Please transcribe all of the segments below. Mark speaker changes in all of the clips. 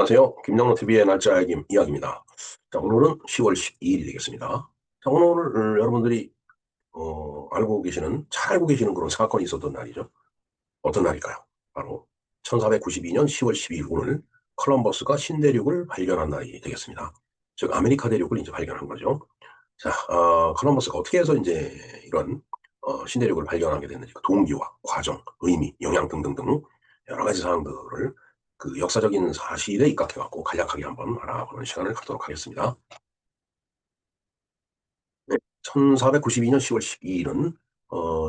Speaker 1: 안녕하세요. 김영로 TV의 날짜 알기 이야기입니다. 자, 오늘은 10월 12일이 되겠습니다. 자, 오늘 여러분들이 잘 알고 계시는 그런 사건이 있었던 날이죠. 어떤 날일까요? 바로 1492년 10월 12일 오늘 컬럼버스가 신대륙을 발견한 날이 되겠습니다. 즉 아메리카 대륙을 이제 발견한 거죠. 자, 컬럼버스가 어떻게 해서 이제 이런 신대륙을 발견하게 됐는지 그 동기와 과정, 의미, 영향 등등등 여러 가지 사항들을 그 역사적인 사실에 입각해갖고 간략하게 한번 알아보는 시간을 갖도록 하겠습니다. 네, 1492년 10월 12일은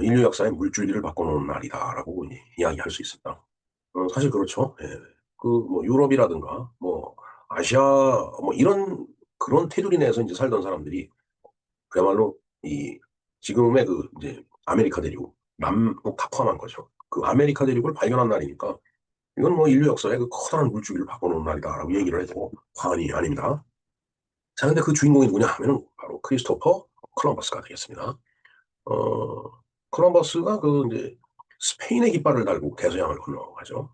Speaker 1: 인류 역사의 물줄기를 바꿔놓은 날이다라고 이야기할 수 있습니다. 사실 그렇죠. 예. 그 뭐 유럽이라든가 뭐 아시아 뭐 이런 그런 테두리 내에서 이제 살던 사람들이 그야말로 이 지금의 그 이제 아메리카 대륙 남북 다 포함한 거죠. 그 아메리카 대륙을 발견한 날이니까 이건 뭐 인류 역사의 그 커다란 물줄기를 바꿔놓은 날이다라고 얘기를 해도 과언이 아닙니다. 자, 근데 그 주인공이 누구냐 하면은 바로 크리스토퍼 콜럼버스가 되겠습니다. 어, 콜럼버스가 그 이제 스페인의 깃발을 달고 대서양을 건너가죠.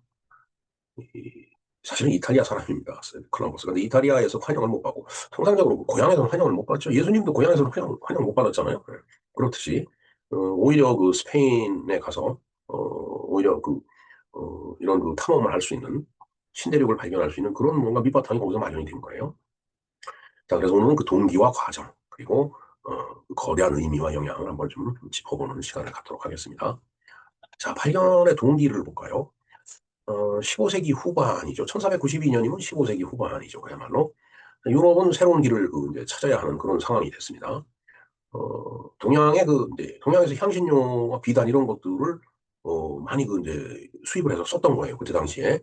Speaker 1: 이- 사실은 이탈리아 사람입니다. 콜럼버스가. 근데 이탈리아에서 환영을 못 받고 통상적으로 뭐 고향에서는 환영을 못 받죠. 예수님도 고향에서는 환영 못 받았잖아요. 네. 그렇듯이 오히려 그 스페인에 가서 오히려 이런 그 탐험을 할 수 있는 신대륙을 발견할 수 있는 그런 뭔가 밑바탕이 거기서 마련이 된 거예요. 자, 그래서 오늘은 그 동기와 과정 그리고 그 거대한 의미와 영향을 한번 좀 짚어보는 시간을 갖도록 하겠습니다. 자, 발견의 동기를 볼까요? 15세기 후반이죠. 1492년이면 15세기 후반이죠. 그야말로. 유럽은 새로운 길을 그 이제 찾아야 하는 그런 상황이 됐습니다. 동양의 그 이제 동양에서 향신료와 비단 이런 것들을 많이 그 이제 수입을 해서 썼던 거예요. 그때 당시에.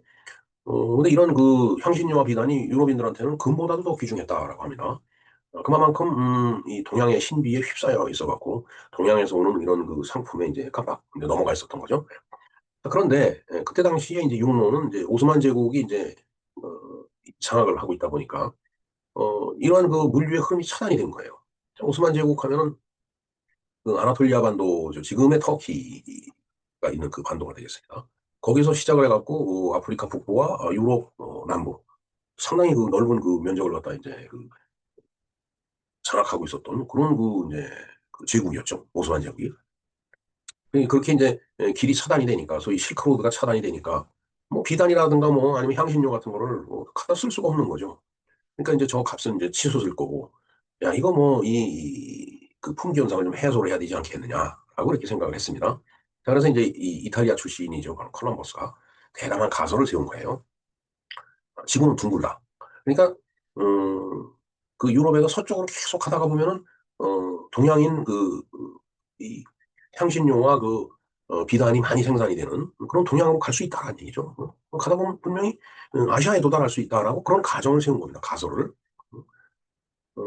Speaker 1: 근데 이런 그 향신료와 비단이 유럽인들한테는 금보다도 더 귀중했다라고 합니다. 그만큼 이 동양의 신비에 휩싸여 있어갖고 동양에서 오는 이런 그 상품에 이제 깜빡 이제 넘어가 있었던 거죠. 그런데 그때 당시에 이제 육로는 이제 오스만 제국이 이제 어, 장악을 하고 있다 보니까 이러한 그 물류의 흐름이 차단이 된 거예요. 오스만 제국 하면은 그 아나톨리아 반도죠. 지금의 터키가 있는 그 반도가 되겠습니다. 거기서 시작을 해갖고 아프리카 북부와 유럽 남부 상당히 그 넓은 그 면적을 갖다 이제 그 장악하고 있었던 그런 그 이제 그 제국이었죠. 오스만 제국이. 그렇게 이제 길이 차단이 되니까 소위 실크로드가 차단이 되니까 뭐 비단이라든가 뭐 아니면 향신료 같은 거를 뭐 갖다 쓸 수가 없는 거죠. 그러니까 이제 저 값은 이제 치솟을 거고 야 이거 뭐 그 품귀 현상을 좀 해소를 해야 되지 않겠느냐라고 이렇게 생각을 했습니다. 자, 그래서 이제 이 이탈리아 출신이죠. 바로 콜럼버스가 대단한 가설을 세운 거예요. 지구는 둥글다. 그러니까 그 유럽에서 서쪽으로 계속 가다가 보면은 동양인 이 향신료와 비단이 많이 생산이 되는 그런 동양으로 갈 수 있다라는 얘기죠. 가다 보면 분명히 아시아에 도달할 수 있다라고 그런 가정을 세운 겁니다. 가설을. 어,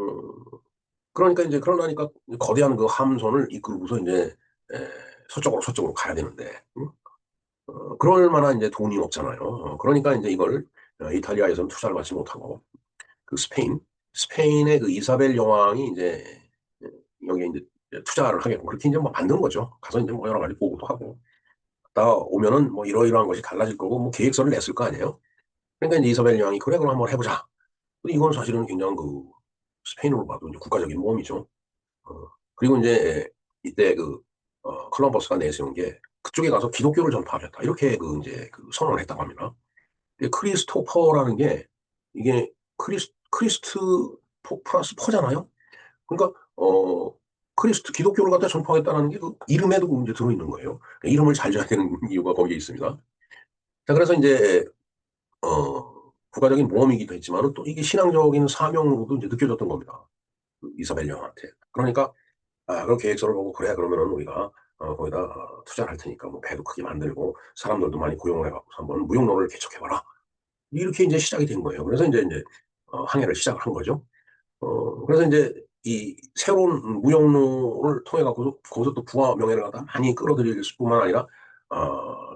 Speaker 1: 그러니까 이제 그러려니까 거대한 그 함선을 이끌고서 이제 에, 서쪽으로 가야 되는데 그럴 만한 이제 돈이 없잖아요. 그러니까 이제 이걸 이탈리아에서는 투자를 받지 못하고 그 스페인의 그 이사벨 여왕이 이제 여기에 이제 투자를 하게끔 그렇게 이제 뭐 만든 거죠. 가서 이제 뭐 여러 가지 보고도 하고. 갔다 오면은 뭐 이러이러한 것이 달라질 거고 뭐 계획서를 냈을 거 아니에요. 그러니까 이제 이사벨 여왕이 그래 그럼 한번 해보자. 근데 이건 사실은 굉장히 그 스페인으로 봐도 이제 국가적인 모험이죠. 그리고 이제 이때 콜럼버스가 내세운 게 그쪽에 가서 기독교를 전파하겠다. 이렇게 그 이제 그 선언을 했다고 합니다. 크리스토퍼라는 게 이게 크리스트 플러스 퍼잖아요. 그러니까 크리스트 기독교를 갖다 전파하겠다는 게 그 이름에도 이제 들어있는 거예요. 이름을 잘 줘야 되는 이유가 거기에 있습니다. 자, 그래서 이제 국가적인 모험이기도 했지만은 또 이게 신앙적인 사명으로도 이제 느껴졌던 겁니다. 그 이사벨 영한테. 그러니까 그런 계획서를 보고 그래 그러면은 우리가 거기다 투자를 할 테니까 뭐 배도 크게 만들고 사람들도 많이 고용을 해갖고 한번 무역로를 개척해봐라. 이렇게 이제 시작이 된 거예요. 그래서 이제 항해를 시작을 한 거죠. 그래서 이제 이 새로운 무역로를 통해 갖고 거기서 또 부와 명예를 갖다 많이 끌어들일 뿐만 아니라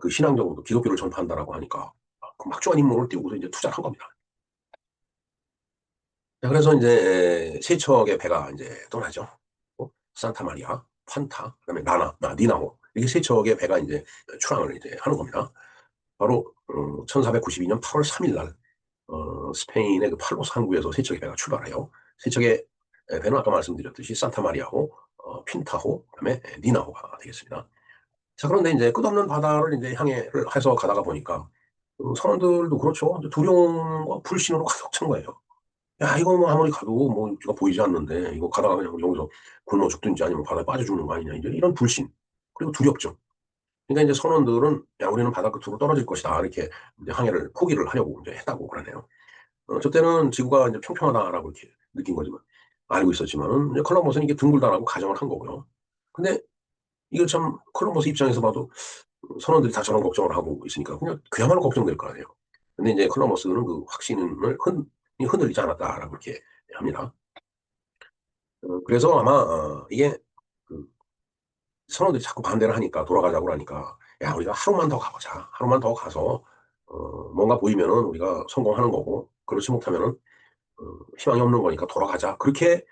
Speaker 1: 그 신앙적으로도 기독교를 전파한다라고 하니까 그 막중한 임무를 띄우고서 이제 투자를 한 겁니다. 자, 그래서 이제 세 척의 배가 이제 떠나죠. 산타 마리아, 판타, 그다음에 니나호 이게 세 척의 배가 이제 출항을 이제 하는 겁니다. 바로 1492년 8월 3일 날 스페인의 그 팔로스 항구에서 세척의 배가 출발해요. 세척의 배는 아까 말씀드렸듯이 산타마리아호, 핀타호, 그다음에 니나호가 되겠습니다. 자, 그런데 이제 끝없는 바다를 이제 항해를 해서 가다가 보니까 선원들도 그렇죠. 두려움과 불신으로 가득 찬 거예요. 야, 이거 뭐 아무리 가도 뭐 육지가 보이지 않는데 이거 가다가 그냥 여기서 굶어 죽든지 아니면 바다에 빠져 죽는 거 아니냐. 이제 이런 불신. 그리고 두렵죠. 그러니까 이제 선원들은 야, 우리는 바다 끝으로 떨어질 것이다. 이렇게 이제 항해를 포기를 하려고 이제 했다고 그러네요. 저 때는 지구가 이제 평평하다라고 이렇게 느낀 거지만, 알고 있었지만은, 이제 콜럼버스는 이게 둥글다라고 가정을 한 거고요. 근데 이거 참 콜럼버스 입장에서 봐도 선원들이 다 저런 걱정을 하고 있으니까 그냥 그야말로 걱정될 거 아니에요. 근데 이제 콜럼버스는 그 확신을 흔들리지 않았다라고 이렇게 합니다. 그래서 아마 이게 그 선원들이 자꾸 반대를 하니까 돌아가자고 하니까 야, 우리가 하루만 더 가보자. 하루만 더 가서 뭔가 보이면은 우리가 성공하는 거고 그렇지 못하면은 희망이 없는 거니까 돌아가자. 그렇게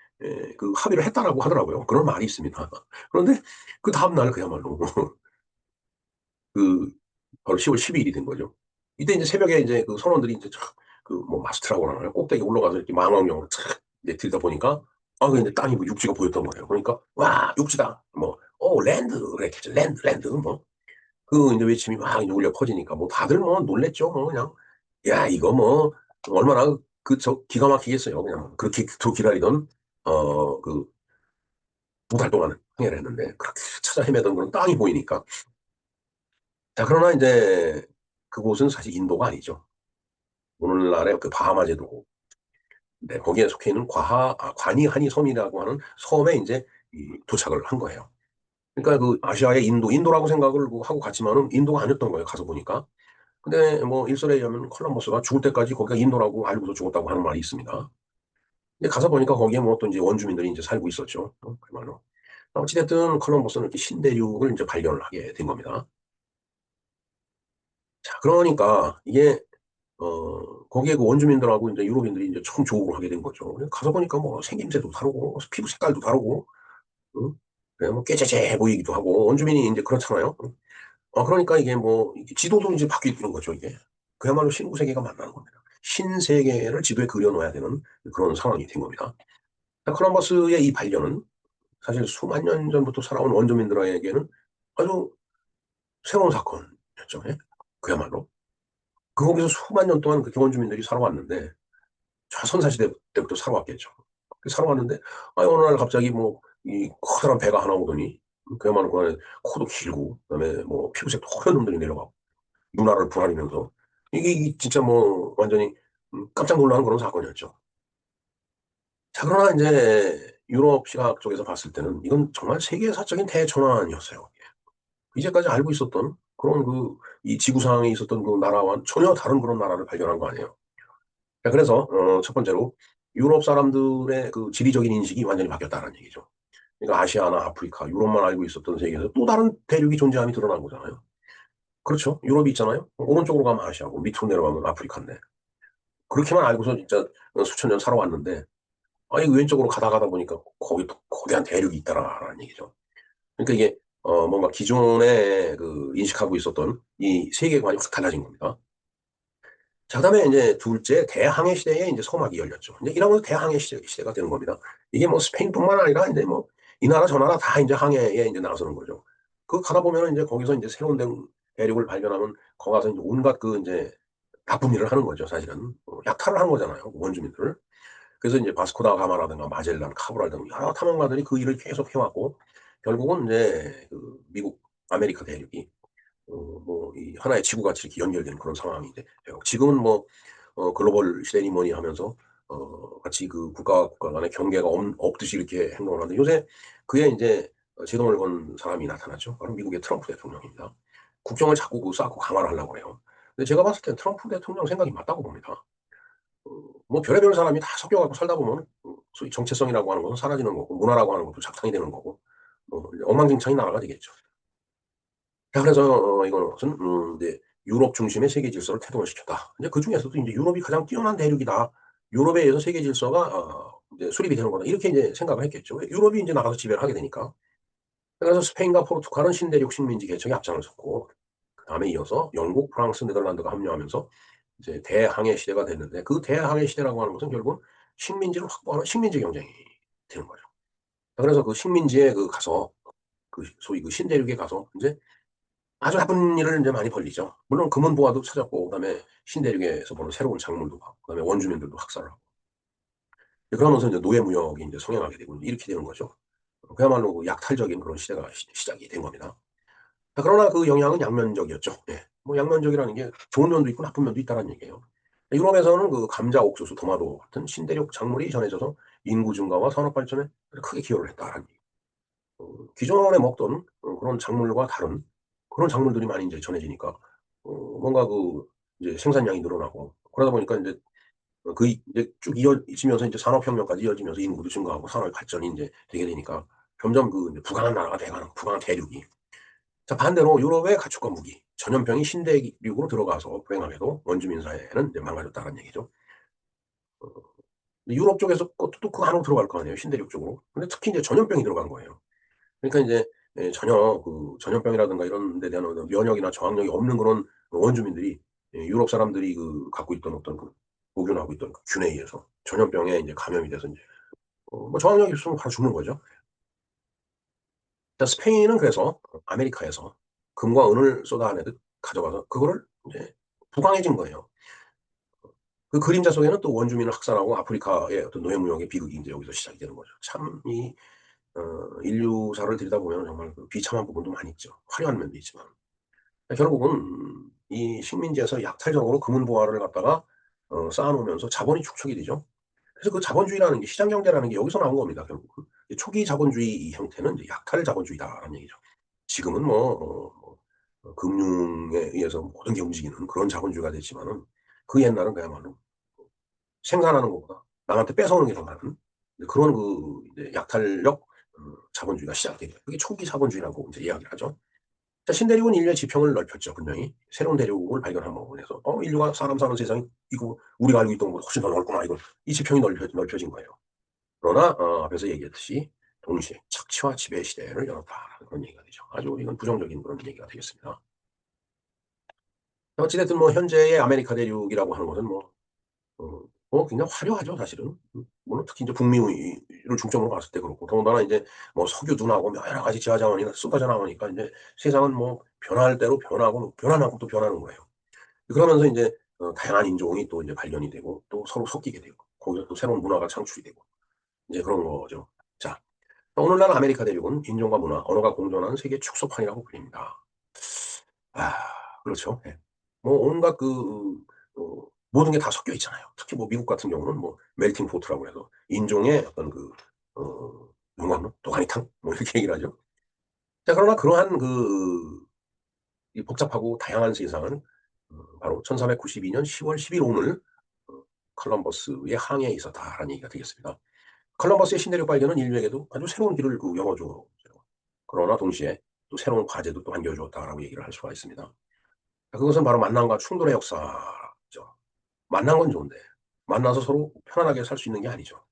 Speaker 1: 그 합의를 했다라고 하더라고요. 그런 말이 있습니다. 그런데 그 다음날 그야말로 그 바로 10월 12일이 된 거죠. 이때 이제 새벽에 이제 그 선원들이 이제 그 뭐 마스트라고 하나요? 꼭대기 올라가서 이렇게 망원경으로 촥 이제 들다 보니까 근데 땅이 뭐 육지가 보였던 거예요. 그러니까 와 육지다. 뭐 랜드 그랬겠죠. 랜드 뭐 그 이제 외침이 막 이제 울려 퍼지니까 뭐 다들 뭐 놀랬죠. 뭐 그냥 야 이거 뭐 얼마나 그 저 기가 막히겠어요. 그냥 그렇게 그토록 기다리던 그 두 달 동안 항해를 했는데 그렇게 찾아 헤매던 그런 땅이 보이니까 자 그러나 이제 그곳은 사실 인도가 아니죠. 오늘날의 그 바하마 제도고 네, 거기에 속해 있는 과니하니 섬이라고 하는 섬에 이제 도착을 한 거예요. 그러니까 그 아시아의 인도라고 생각을 뭐 하고 갔지만은 인도가 아니었던 거예요. 가서 보니까. 근데 뭐 일설에 의하면 콜럼버스가 죽을 때까지 거기가 인도라고 알고서 죽었다고 하는 말이 있습니다. 근데 가서 보니까 거기에 뭐 어떤 이제 원주민들이 이제 살고 있었죠. 그 말로. 어찌됐든 콜럼버스는 이렇게 신대륙을 이제 발견을 하게 된 겁니다. 자, 그러니까 이게 거기에 그 원주민들하고 이제 유럽인들이 이제 처음 조우를 하게 된 거죠. 가서 보니까 뭐 생김새도 다르고 피부 색깔도 다르고, 응? 그래 뭐 꾀죄죄 보이기도 하고 원주민이 이제 그렇잖아요. 응? 그러니까 이게 뭐 이게 지도도 이제 바뀌는 거죠 이게. 그야말로 신구세계가 만나는 겁니다. 신세계를 지도에 그려놓아야 되는 그런 상황이 된 겁니다. 콜럼버스의 이 발견은 사실 수만 년 전부터 살아온 원주민들에게는 아주 새로운 사건이었죠. 예? 그야말로. 거기서 수만 년 동안 그 원주민들이 살아왔는데 조선사시대 때부터 살아왔겠죠. 살아왔는데 어느 날 갑자기 뭐 이 커다란 배가 하나 오더니 그야말로 그 안에 코도 길고 그다음에 뭐 피부색도 허연 놈들이 내려가고 누나를 부라리면서 이게 진짜 뭐 완전히 깜짝 놀라는 그런 사건이었죠. 자 그러나 이제 유럽 시각 쪽에서 봤을 때는 이건 정말 세계사적인 대전환이었어요. 이제까지 알고 있었던 그런 그 이 지구상에 있었던 그 나라와 전혀 다른 그런 나라를 발견한 거 아니에요. 자, 그래서 첫 번째로 유럽 사람들의 그 지리적인 인식이 완전히 바뀌었다는 얘기죠. 그러니까 아시아나 아프리카, 유럽만 알고 있었던 세계에서 또 다른 대륙이 존재함이 드러난 거잖아요. 그렇죠. 유럽이 있잖아요. 오른쪽으로 가면 아시아고 밑으로 내려가면 아프리카인데 그렇게만 알고서 진짜 수천 년 살아왔는데 이 왼쪽으로 가다 보니까 거기 또 거대한 대륙이 있다라는 얘기죠. 그러니까 이게 뭔가 기존에 그 인식하고 있었던 이 세계관이 확 달라진 겁니다. 자, 그다음에 이제 둘째 대항해 시대에 이제 서막이 열렸죠. 이제 이러면서 대항해 시대가 되는 겁니다. 이게 뭐 스페인뿐만 아니라 이제 뭐 이 나라 저 나라 다 이제 항해에 이제 나서는 거죠. 그 가다 보면은 이제 거기서 이제 새로운 대륙을 발견하면 거기 가서 이제 온갖 그 이제 나쁜 일을 하는 거죠, 사실은. 약탈을 한 거잖아요, 원주민들을. 그래서 이제 바스코다 가마라든가 마젤란, 카브랄 등 여러 탐험가들이 그 일을 계속 해왔고 결국은 이제 그 미국 아메리카 대륙이 뭐, 이 하나의 지구같이 이렇게 연결되는 그런 상황이 이제 돼요. 지금은 뭐, 글로벌 시대니 뭐니 하면서, 같이 그 국가와 국가 간의 경계가 없듯이 이렇게 행동을 하는데 요새 그에 이제 제동을 건 사람이 나타났죠. 바로 미국의 트럼프 대통령입니다. 국경을 자꾸 그 쌓고 강화를 하려고 그래요. 근데 제가 봤을 땐 트럼프 대통령 생각이 맞다고 봅니다. 뭐 별의별 사람이 다 섞여갖고 살다 보면 소위 정체성이라고 하는 것은 사라지는 거고 문화라고 하는 것도 작탕이 되는 거고 엉망진창이 나라가 되겠죠. 자, 그래서 이것은 이제 유럽 중심의 세계 질서를 태동을 시켰다. 이제 그중에서도 이제 유럽이 가장 뛰어난 대륙이다. 유럽에 의해서 세계 질서가 이제 수립이 되는 거다. 이렇게 이제 생각을 했겠죠. 유럽이 이제 나가서 지배를 하게 되니까. 그래서 스페인과 포르투갈은 신대륙 식민지 개척에 앞장을 섰고, 그다음에 이어서 영국, 프랑스, 네덜란드가 합류하면서 이제 대항해 시대가 됐는데 그 대항해 시대라고 하는 것은 결국은 식민지를 확보하는 식민지 경쟁이 되는 거죠. 그래서 그 식민지에 가서 그 소위 그 신대륙에 가서 인제 아주 나쁜 일을 인제 많이 벌리죠. 물론 금은보화도 찾았고 그다음에 신대륙에서 보는 새로운 작물도 하고 그다음에 원주민들도 학살을 하고. 그러면서 인제 노예무역이 인제 성행하게 되고 이렇게 되는 거죠. 그야말로 그 약탈적인 그런 시대가 시작이 된 겁니다. 그러나 그 영향은 양면적이었죠. 예. 뭐 양면적이라는 게 좋은 면도 있고 나쁜 면도 있다는 얘기예요. 유럽에서는 그 감자, 옥수수, 토마토 같은 신대륙 작물이 전해져서 인구 증가와 산업 발전에 크게 기여를 했다라는 얘기. 기존에 먹던 그런 작물과 다른 그런 작물들이 많이 인제 전해지니까 뭔가 이제 생산량이 늘어나고 그러다 보니까 인제 이제 쭉 이어지면서 인제 산업혁명까지 이어지면서 인구도 증가하고 산업의 발전이 인제 되게 되니까 점점 이제 부강한 나라가 돼 가는 부강한 대륙이. 자 반대로 유럽의 가축과 무기, 전염병이 신대륙으로 들어가서 불행하게도 원주민 사회는 이제 망가졌다는 얘기죠. 어 유럽 쪽에서 것도 또 그 안으로 들어갈 거 아니에요, 신대륙 쪽으로. 근데 특히 인제 전염병이 들어간 거예요. 그러니까 인제 전혀 전염병이라든가 이런 데 대한 면역이나 저항력이 없는 그런 원주민들이 유럽 사람들이 갖고 있던 어떤 복용하고 있던 균에 의해서 전염병에 인제 감염이 돼서 인제 뭐 저항력이 없으면 바로 죽는 거죠. 자 스페인은 그래서 아메리카에서 금과 은을 쏟아내듯 가져가서 그거를 인제 부강해진 거예요. 그 그림자 속에는 또 원주민을 학살하고 아프리카의 어떤 노예무역의 비극이 인제 여기서 시작이 되는 거죠. 참 인류사를 들여다보면 정말 비참한 부분도 많이 있죠. 화려한 면도 있지만. 결국은 이 식민지에서 약탈적으로 금은보화를 갖다가 쌓아 놓으면서 자본이 축적이 되죠. 그래서 그 자본주의라는 게 시장 경제라는 게 여기서 나온 겁니다 결국은. 초기 자본주의 이 형태는 이제 약탈 자본주의다라는 얘기죠. 지금은 금융에 의해서 모든 게 움직이는 그런 자본주의가 됐지만은 그 옛날은 그야말로 생산하는 것보다 남한테 뺏어오는 게 더 많은 그런 이제 약탈력 자본주의가 시작이 돼요. 그게 초기 자본주의라고 이제 이야기를 하죠. 자 신대륙은 인류의 지평을 넓혔죠 분명히. 새로운 대륙을 발견함으로 인해서 인류가 사람 사는 세상이 이거 우리가 알고 있던 것보다 훨씬 더 넓구나 이걸 이 지평이 넓혀진 거예요. 그러나 앞에서 얘기했듯이 동시에 착취와 지배 시대를 열었다라는 그런 얘기가 되죠. 아주 이건 부정적인 그런 얘기가 되겠습니다. 어찌 됐든 현재의 아메리카 대륙이라고 하는 것은 굉장히 화려하죠 사실은. 물론 특히 인제 북미를 중점으로 봤을 때 그렇고 더군다나 인제 석유도 나오고 여러 가지 지하 자원이 쏟아져 나오니까 인제 세상은 변할 대로 변하고 변할 만큼 또 변하는 거예요. 그러면서 인제 다양한 인종이 또 인제 발견이 되고 또 서로 섞이게 되고 거기서 또 새로운 문화가 창출이 되고 이제 그런 거죠. 자 오늘날 아메리카 대륙은 인종과 문화, 언어가 공존하는 세계 축소판이라고 불립니다. 아 그렇죠. 예. 온갖 모든 게 다 섞여 있잖아요. 특히 미국 같은 경우는 멜팅 포트라고 해서 인종의 어떤 용광로, 도가니탕 이렇게 얘기를 하죠. 자 그러나 그러한 이 복잡하고 다양한 세상은 바로 1492년 10월 10일 오늘 컬럼버스의 항해에 있었다라는 얘기가 되겠습니다. 컬럼버스의 신대륙 발견은 인류에게도 아주 새로운 길을 열어 줬죠. 그러나 동시에 또 새로운 과제도 또 안겨 주었다라고 얘기를 할 수가 있습니다. 그것은 바로 만남과 충돌의 역사죠. 만난 건 좋은데 만나서 서로 편안하게 살 수 있는 게 아니죠.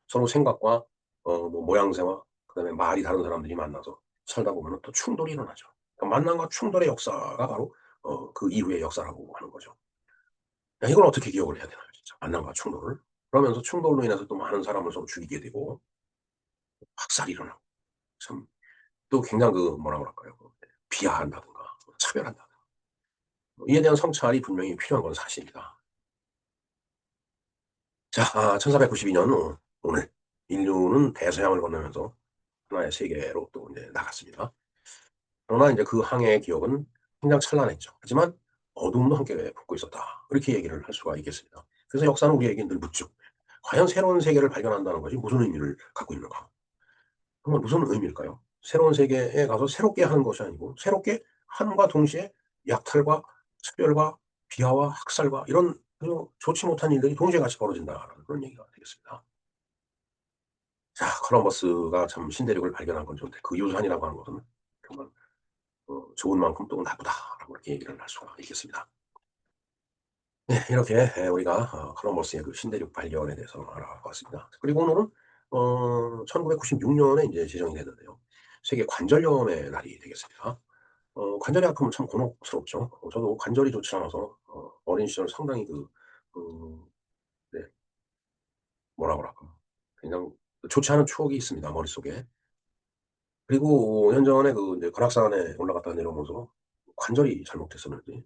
Speaker 1: 서로 생각과 모양새와 그다음에 말이 다른 사람들이 만나서 살다 보면은 또 충돌이 일어나죠. 그러니까 만남과 충돌의 역사가 바로 그 이후의 역사라고 하는 거죠. 야 이걸 어떻게 기억을 해야 되나요 진짜 만남과 충돌을. 그러면서 충돌로 인해서 또 많은 사람을 서로 죽이게 되고 학살이 일어나고 참 또 굉장히 뭐라 그럴까요? 비하한다든가 차별한다든가 이에 대한 성찰이 분명히 필요한 건 사실입니다. 자 1492년 오늘 인류는 대서양을 건너면서 하나의 세계로 또 인제 나갔습니다. 그러나 인제 그 항해의 기억은 굉장히 찬란했죠. 하지만 어둠도 함께 품고 있었다. 이렇게 얘기를 할 수가 있겠습니다. 그래서 역사는 우리에게 늘 묻죠. 과연 새로운 세계를 발견한다는 것이 무슨 의미를 갖고 있는가? 정말 무슨 의미일까요? 새로운 세계에 가서 새롭게 하는 것이 아니고 새롭게 함과 동시에 약탈과 차별과 비하와 학살과 이런 아주 좋지 못한 일들이 동시에 같이 벌어진다라는 그런 얘기가 되겠습니다. 자 콜럼버스가 참 신대륙을 발견한 건 좋은데 그 유산이라고 하는 것은 정말 좋은 만큼 또 나쁘다라고 이렇게 얘기를 할 수가 있겠습니다. 네 이렇게 우리가 콜럼버스의 신대륙 발견에 대해서 알아봤습니다. 그리고 오늘은 1996 년에 인제 제정이 됐는데요. 세계 관절염의 날이 되겠습니다. 관절이 아프면 참 곤혹스럽죠. 저도 관절이 좋지 않아서 어린 시절 상당히 네, 뭐라 그럴까. 그냥 좋지 않은 추억이 있습니다, 머릿속에. 그리고 현전에 인제 관악산에 올라갔다가 내려오면서 관절이 잘못됐었는지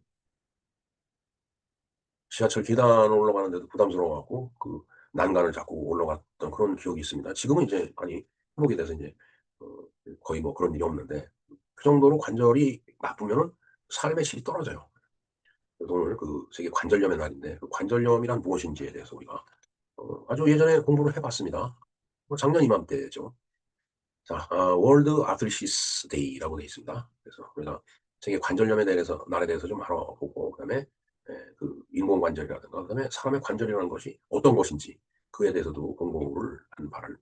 Speaker 1: 지하철 계단 올라가는데도 부담스러워 갖고 난간을 잡고 올라갔던 그런 기억이 있습니다. 지금은 이제 많이 회복이 돼서 인제 어 거의 뭐 그런 일이 없는데 그 정도로 관절이 나쁘면은 삶의 질이 떨어져요. 그래서 오늘 세계 관절염의 날인데 그 관절염이란 무엇인지에 대해서 우리가 아주 예전에 공부를 해 봤습니다. 작년 이맘때죠. 자, 월드 아트리시스 데이라고 되어 있습니다. 그래서 우리가 세계 관절염에 대해서 날에 대해서 좀 알아보고 그다음에 인공관절이라든가 그다음에 사람의 관절이라는 것이 어떤 것인지 그에 대해서도 공부를 한 바를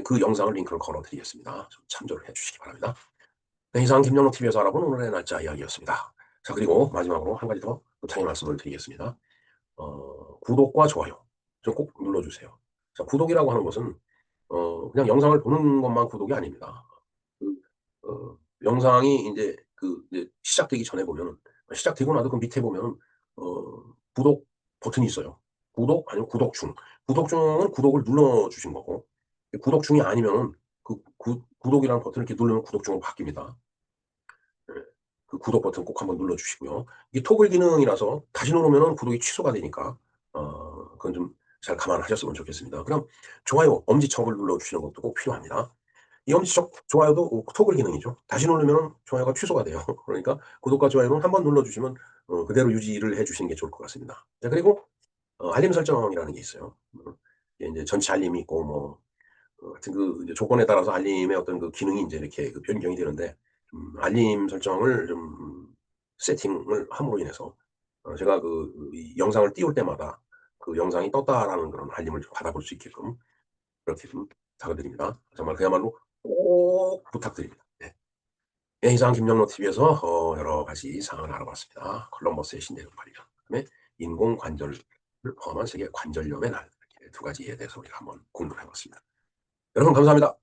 Speaker 1: 그 영상을 링크를 걸어 드리겠습니다. 좀 참조를 해 주시기 바랍니다. 네, 이상 김영록 TV에서 알아본 오늘의 날짜 이야기였습니다. 자, 그리고 마지막으로 한 가지 더 부탁의 말씀을 드리겠습니다. 구독과 좋아요 좀 꼭 눌러 주세요. 자, 구독이라고 하는 것은 그냥 영상을 보는 것만 구독이 아닙니다. 그 영상이 이제 시작되기 전에 보면은 시작되고 나도 그 밑에 보면은 구독 버튼이 있어요. 구독 아니면 구독 중. 구독 중은 구독을 눌러 주신 거고 구독 중이 아니면은 구독이라는 버튼을 이렇게 누르면 구독 중으로 바뀝니다. 예. 그 구독 버튼 꼭 한번 눌러 주시고요. 이게 토글 기능이라서 다시 누르면은 구독이 취소가 되니까 그건 좀 잘 감안하셨으면 좋겠습니다. 그럼 좋아요 엄지척을 눌러 주시는 것도 꼭 필요합니다. 이 엄지척 좋아요도 토글 기능이죠. 다시 누르면은 좋아요가 취소가 돼요. 그러니까 구독과 좋아요는 한번 눌러 주시면 그대로 유지를 해 주시는 게 좋을 것 같습니다. 자, 그리고 알림 설정이라는 게 있어요. 이게 인제 전체 알림이 있고 뭐 하여튼 이제 조건에 따라서 알림의 어떤 기능이 인제 이렇게 변경이 되는데 알림 설정을 좀 세팅을 함으로 인해서 제가 이 영상을 띄울 때마다 그 영상이 떴다라는 그런 알림을 좀 받아볼 수 있게끔 그렇게 좀 부탁을 드립니다. 정말 그야말로 꼭 부탁드립니다. 네. 예, 이상 김영로 TV에서 여러 가지 사항을 알아봤습니다. 콜럼버스의 신대륙 발견, 그다음에 인공관절을 포함한 세계 관절염의 날 이렇게 두 가지에 대해서 우리가 한번 공부를 해 봤습니다. 여러분 감사합니다.